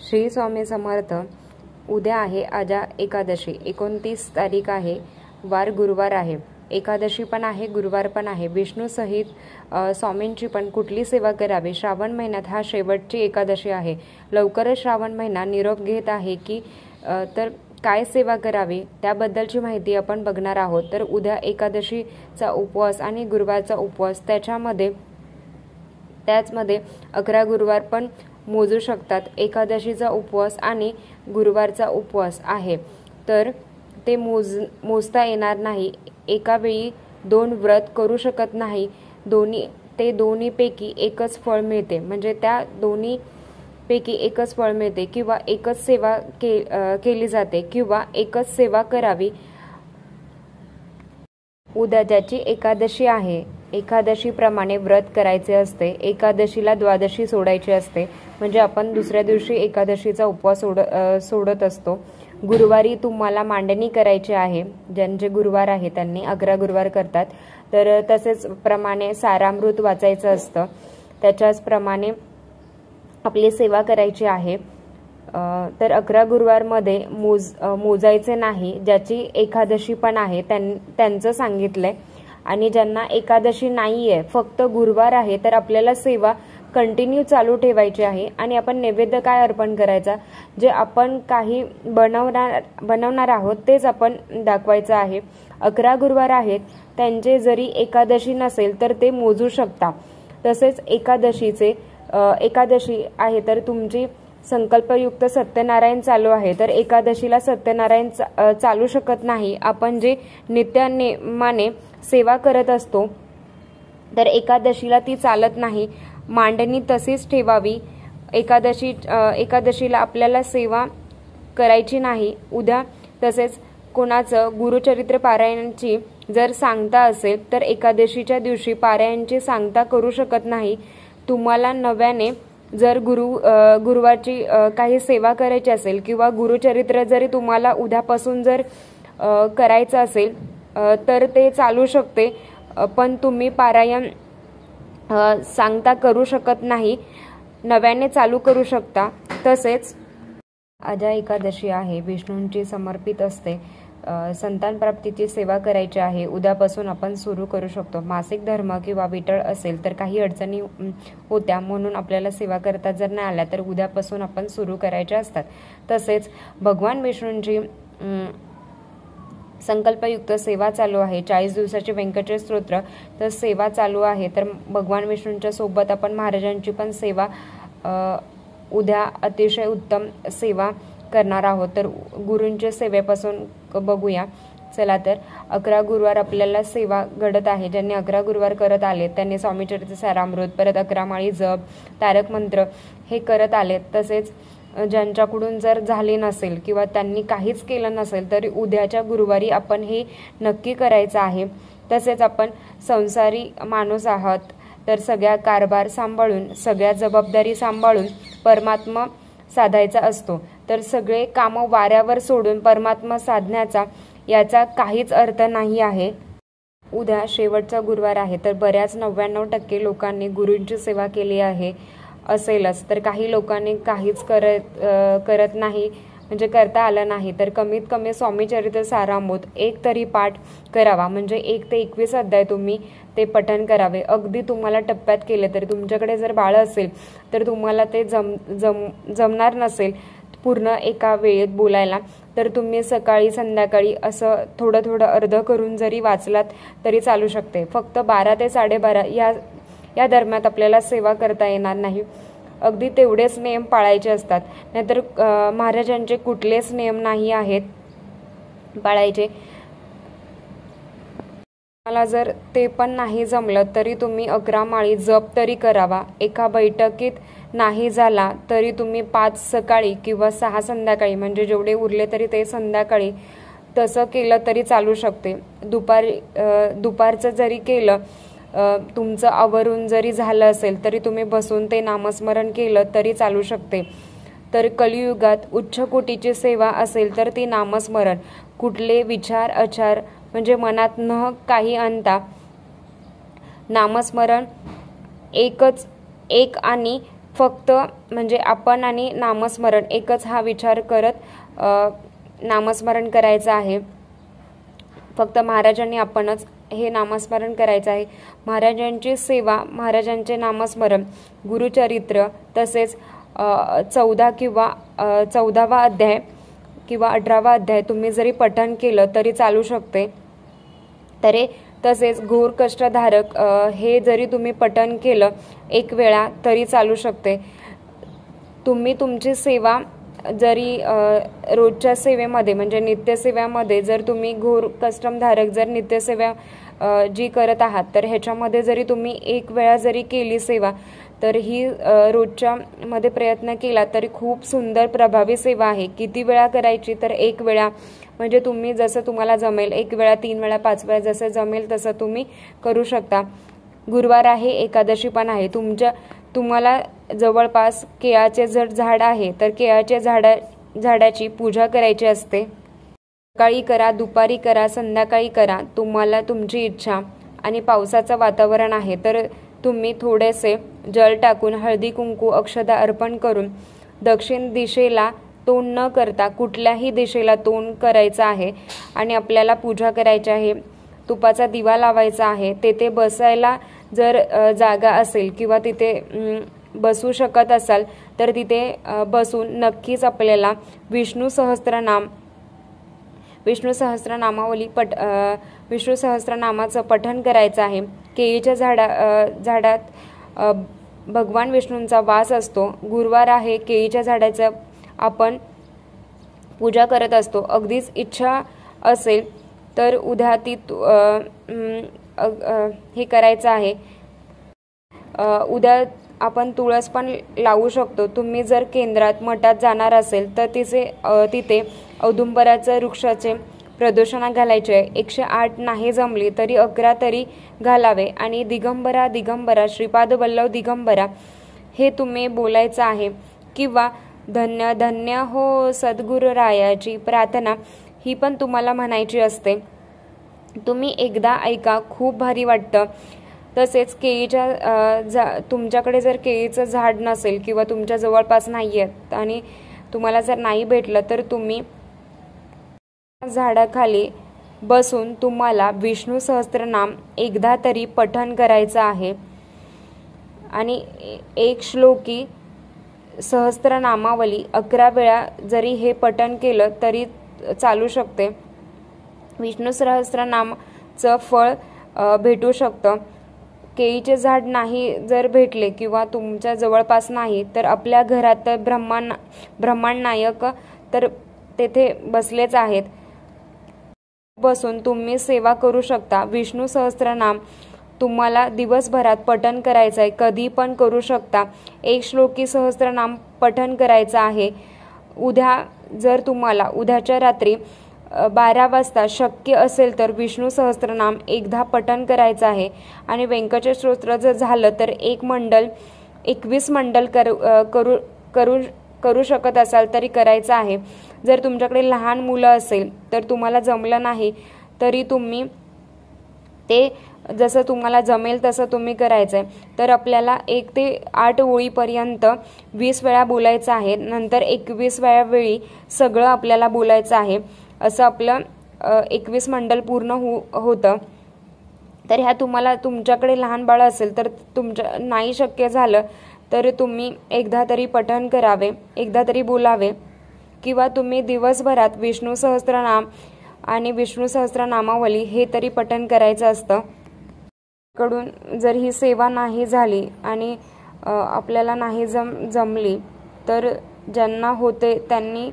श्री स्वामी समर्थ। उद्या आहे आजा एकादशी, 29 तारीख आहे, वार गुरुवार आहे। एकादशी पण आहे, गुरुवार पण आहे। विष्णू सहित स्वामींची पण कुठली सेवा करावी? श्रावण महिन्यात हा शेवटची एकादशी आहे। लवकरच श्रावण महिना निरोप घेत आहे की तर काय सेवा करावी त्याबद्दलची माहिती आपण बघणार आहोत। तर उद्या एकादशीचा उपवास आणि गुरुवारचा उपवास, त्याचमध्ये 11 गुरुवार पण मोजू शकतात। एकादशीचा उपवास आणि गुरुवारचा उपवास आहे तर ते मोजता येणार नाही। एका वेळी 2 व्रत करू शकत नाही। दोन्हीपैकी एकच फळ मिळते, म्हणजे त्या दोन्हीपैकी एकच फळ मिळते किंवा एकच सेवा केली जाते किंवा एकच सेवा करावी। उद्या ज्याची एकादशी आहे, एकादशीप्रमाणे व्रत करायचे असते। एकादशीला द्वादशी सोडायची असते, म्हणजे आपण दुसऱ्या दिवशी एकादशीचा उपवास सोडत असतो। गुरुवारी तुम्हाला मांडणी करायची आहे। ज्यांचे गुरुवार आहे त्यांनी 11 गुरुवार करतात, तर तसेच प्रमाणे सारामृत वाचायचं असतं। त्याच्याच प्रमाणे आपली सेवा करायची आहे। तर 11 गुरुवारमध्ये मोजायचे नाही। ज्याची एकादशी पण आहे त्यांचं सांगितलंय। आणि ज्यांना एकादशी नाहीये, फक्त गुरुवार आहे, तर आपल्याला सेवा कंटिन्यू चालू ठेवायची आहे। आणि आपण नैवेद्य काय अर्पण करायचा? जे आपण काही बनवणार आहोत तेच आपण दाखवायचं आहे। 11 गुरुवार आहेत, त्यांचे जरी एकादशी नसेल तर ते मोजू शकता। तसेच एकादशी आहे तर तुमची संकल्पयुक्त सत्यनारायण चालू आहे, तर एकादशीला सत्यनारायण चालू शकत नाही। आपण जे नित्यनेमाने सेवा करत असतो तर एकादशीला ती चालत नाही। मांडणी तशीच ठेवावी। एकादशीला आपल्याला सेवा करायची नाही उद्या। तसेच कोणाचं गुरुचरित्र पारायणाची जर सांगता असेल तर एकादशीच्या दिवशी पारायणाची सांगता करू शकत नाही। तुम्हाला नव्याने जर गुरुवारची काही सेवा करायची असेल किंवा गुरुचरित्र जरी तुम्हाला उद्यापासून जर करायचं असेल तर ते चालू शकते, पण तुम्ही पारायण सांगता करू शकत नाही, नव्याने चालू करू शकता। तसेच आजा एकादशी आहे, विष्णूंची समर्पित असते। संतान प्राप्तीची सेवा करायची आहे, उद्यापासून आपण सुरू करू शकतो। मासिक धर्म किंवा विटळ असेल तर काही अडचणी होत्या, म्हणून आपल्याला सेवा करता जर नाही आल्या तर उद्यापासून आपण सुरू करायच्या असतात। तसेच भगवान विष्णूंची संकल्पयुक्त सेवा चालू आहे। 40 दिवसाची व्यंकटेश स्तोत्र तर सेवा चालू आहे। तर भगवान विष्णूंच्या सोबत आपण महाराजांची पण सेवा उद्या अतिशय उत्तम सेवा करणार आहोत। तर गुरूंच्या सेवेपासून बघूया। चला तर 11 गुरुवार आपल्याला सेवा घडत आहे। ज्यांनी 11 गुरुवार करत आले त्यांनी स्वामीचरित्र सारामृत, परत 11 माळी जप, तारक मंत्र हे करत आले। तसेच ज्यांच्याकडून जर झाले नसेल किंवा त्यांनी काहीच केलं नसेल तरी उद्याच्या गुरुवारी आपण हे नक्की करायचं आहे। तसेच आपण संसारी माणूस आहात, तर सगळ्या कारभार सांभाळून, सगळ्या जबाबदारी सांभाळून परमात्मा साधायचा असतो। तर सगळे कामं वाऱ्यावर सोडून परमात्मा साधण्याचा याचा काहीच अर्थ नाही आहे। उद्या शेवटचा गुरुवार आहे, तर बऱ्याच 99% लोकांनी गुरूंची सेवा केली आहे असेलच, तर काही लोकांनी काहीच करत नाही, म्हणजे करता आलं नाही। तर कमीत कमी स्वामीचरित्र सारामृत एक तरी पाठ करावा, म्हणजे 1 ते 21 अध्याय तुम्ही ते पठण करावे। अगदी तुम्हाला टप्प्यात केले तरी, तुमच्याकडे जर बाळ असेल तर तुम्हाला ते जमणार नसेल पूर्ण एका वेळेत बोलायला, तर तुम्ही सकाळी संध्याकाळी असं थोडं अर्ध करून जरी वाचलात तरी चालू शकते। फक्त 12 ते 12:30 या दरम्यान आपल्याला सेवा करता येणार नाही। अगदी तेवढेच नियम पाळायचे असतात, नाहीतर महाराजांचे कुठलेच नियम नाही आहेत पाळायचे। मला जर ते पण नाही जमलं तरी तुम्ही 11 माळी जप तरी करावा। एका बैठकीत नाही झाला तरी तुम्ही 5 सकाळी किंवा 6 संध्याकाळी, म्हणजे जेवढे उरले तरी ते संध्याकाळी तसं केलं तरी चालू शकते। दुपारचं जरी केलं, तुमचं आवरून जरी झालं असेल तरी तुम्ही बसून ते नामस्मरण केलं तरी चालू शकते। तर कलियुगात उच्च कोटीची सेवा असेल तर ती नामस्मरण, कुठले विचार आचार म्हणजे मनात न काही आणता नामस्मरण एक आणि फक्त म्हणजे आपण आणि नामस्मरण एकच हा विचार करत नामस्मरण करायचं आहे. फक्त महाराजांनी आपणच हे नामस्मरण करायचं आहे. महाराजांची सेवा, महाराजांचे नामस्मरण, गुरुचरित्र, तसेच 14 किंवा 14वा अध्याय किंवा 18वा अध्याय तुम्ही जरी पठण केलं तरी चालू शकते. तसेच घोर कष्टधारक हे जरी तुम्ही पठण केलं एक वेळा तरी चालू शकते. तुम्ही तुमची सेवा जरी रोजच्या सेवेमध्ये म्हणजे नित्यसेवेमध्ये जर तुम्ही घोर कष्टधारक जर नित्यसेवा जी करत आहात तर ह्याच्यामध्ये जरी तुम्ही एक वेळा जरी केली सेवा तर ही रोजच्या मध्ये प्रयत्न केला तरी खूप सुंदर प्रभावी सेवा आहे. किती वेळा करायची तर एक वेळा, म्हणजे तुम्ही जसं तुम्हाला जमेल, एक वेळा, 3 वेळा, 5 वेळा जसं जमेल तसं तुम्ही करू शकता. गुरुवार आहे, एकादशी पण आहे. तुम्हाला जवळपास केळाचे जर झाड आहे तर केळाच्या झाडाची पूजा करायची असते. सकाळी करा, दुपारी करा, संध्याकाळी करा, तुम्हाला तुमची इच्छा. आणि पावसाचं वातावरण आहे तर तुम्ही थोडेसे जल टाकून हळदी कुंकू अक्षता अर्पण करून दक्षिण दिशेला तोंड न करता कुठल्याही दिशेला तोंड करायचं आहे आणि आपल्याला पूजा करायची आहे. तुपाचा दिवा लावायचा आहे. तेथे बसायला जर जागा असेल किंवा तिथे बसू शकत असाल तर तिथे बसून नक्कीच आपल्याला विष्णू सहस्त्रनामाचं पठण करायचं आहे. केळीच्या झाडात भगवान विष्णूंचा वास असतो. गुरुवार आहे, केळीच्या झाडाचं आपण पूजा करत असतो. अगदीच इच्छा असेल तर उद्या ती हे करायचं आहे. उद्या आपण तुळस पण लावू शकतो. तुम्ही जर केंद्रात मठात जाणार असेल तर तिथे औदुंबराच्या वृक्षाचे प्रदक्षिणा घालायचे. 108 नाही जमली तरी 11 तरी घालावे. आणि दिगंबरा श्रीपाद वल्लभ दिगंबरा हे तुम्ही बोलायचं आहे. किंवा धन्य धन्य हो सद्गुरुरायाची प्रार्थना ही पण तुम्हाला म्हणायची असते. तुम्ही एकदा ऐका, खूप भारी वाटतं. तसेच तुमच्याकडे जर केळीचं झाड नसेल किंवा तुमच्या जवळपास नाही आहेत आणि तुम्हाला जर नाही भेटलं तर तुम्ही झाडाखाली बसून तुम्हाला विष्णू सहस्त्रनाम एकदा तरी पठण करायचं आहे. आणि एक श्लोकी सहस्त्रनामावली 11 वेळा जरी हे पठण केलं तरी चालू शकते. विष्णू सहस्त्रनामाचं फळ भेटू शकतं. केळीचे झाड नाही जर भेटले किंवा तुमच्या जवळपास नाही तर आपल्या घरात ब्रह्मांड नायक तर तेथे बसलेच आहेत. बसून तुम्ही सेवा करू शकता. विष्णू सहस्त्रनाम तुम्हाला दिवसभरात पठण करायचं आहे, कधी पण करू शकता. एक श्लोकी सहस्त्रनाम पठण करायचं आहे. उद्या जर तुम्हाला उद्याच्या रात्री 12 वाजता शक्य असेल तर विष्णू सहस्त्रनाम एकदा पठण करायचं आहे. आणि व्यंकटेश स्तोत्र जर झालं तर 21 मंडल करू शकत असाल तरी करायचं आहे. जर तुमच्याकडे लहान मुलं असेल तर तुम्हाला जमलं नाही तरी तुम्ही ते जसं तुम्हाला जमेल तसं तुम्ही करायचं आहे. तर आपल्याला 1 ते 8 ओळीपर्यंत 20 वेळा बोलायचं आहे. नंतर 21 वेळी सगळं आपल्याला बोलायचं आहे. असं आपलं 21 मंडल पूर्ण होतं. तर ह्या तुमच्याकडे लहान बाळ असेल तर नाही शक्य झालं तर तुम्ही एकदा तरी पठण करावे, एकदा तरी बोलावे. किंवा तुम्ही दिवसभरात विष्णू सहस्त्रनाम आणि विष्णू सहस्त्रनामावली हे तरी पठण करायचं असतं. कडून जर ही सेवा नाही झाली आणि आपल्याला नाही जमली तर ज्यांना होते त्यांनी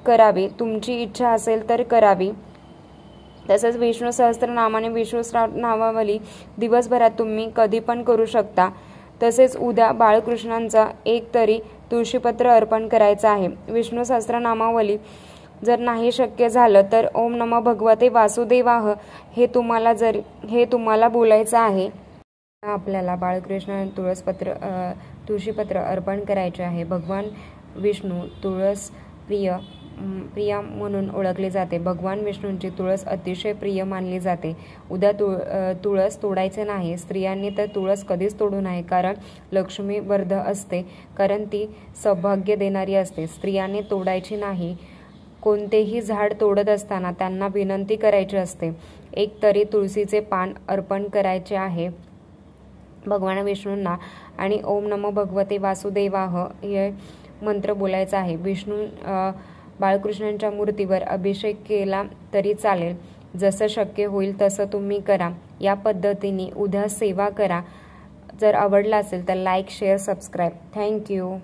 करावी. तुमची इच्छा असेल तर करावी. तसंच विष्णू सहस्त्रनाम आणि विष्णू सहस्त्रनामावली दिवसभरात तुम्ही कधी पण करू शकता. तसेच उद्या बाळकृष्णांचा एक तरी तुळशीपत्र अर्पण करायचं आहे. विष्णू सहस्त्रनामावली जर नाही शक्य झालं तर ओम नमः भगवते वासुदेवाह हे तुम्हाला बोलायचं आहे. आपल्याला बाळकृष्ण तुळशीपत्र अर्पण करायचे आहे. भगवान विष्णू तुळस प्रिय प्रिया म्हणून ओळखले जाते। भगवान विष्णूंची तुळस अतिशय प्रिय मानली जाते। उद्या तुळस तोडायचे नाही। स्त्रियांनी तर तुळस कधीच तोडू नये, कारण लक्ष्मी वर्ध असते, कारण ती सौभाग्य देणारी असते। स्त्रियांनी तोडायची नाही। कोणतेही झाड तोडत असताना त्यांना विनंती करायची असते, एक तरी तुळशीचे पान अर्पण करायचे आहे भगवान विष्णूंना, आणि ओम नमो भगवते वासुदेवाह हे मंत्र बोलायचा आहे। विष्णू बाळकृष्णांच्या मूर्तीवर अभिषेक केला तरी चालेल, जसं शक्य होईल तसं तुम्ही करा। या पद्धतीने उद्या सेवा करा। जर आवडला असेल तर लाईक, शेअर, सबस्क्राईब। थँक्यू।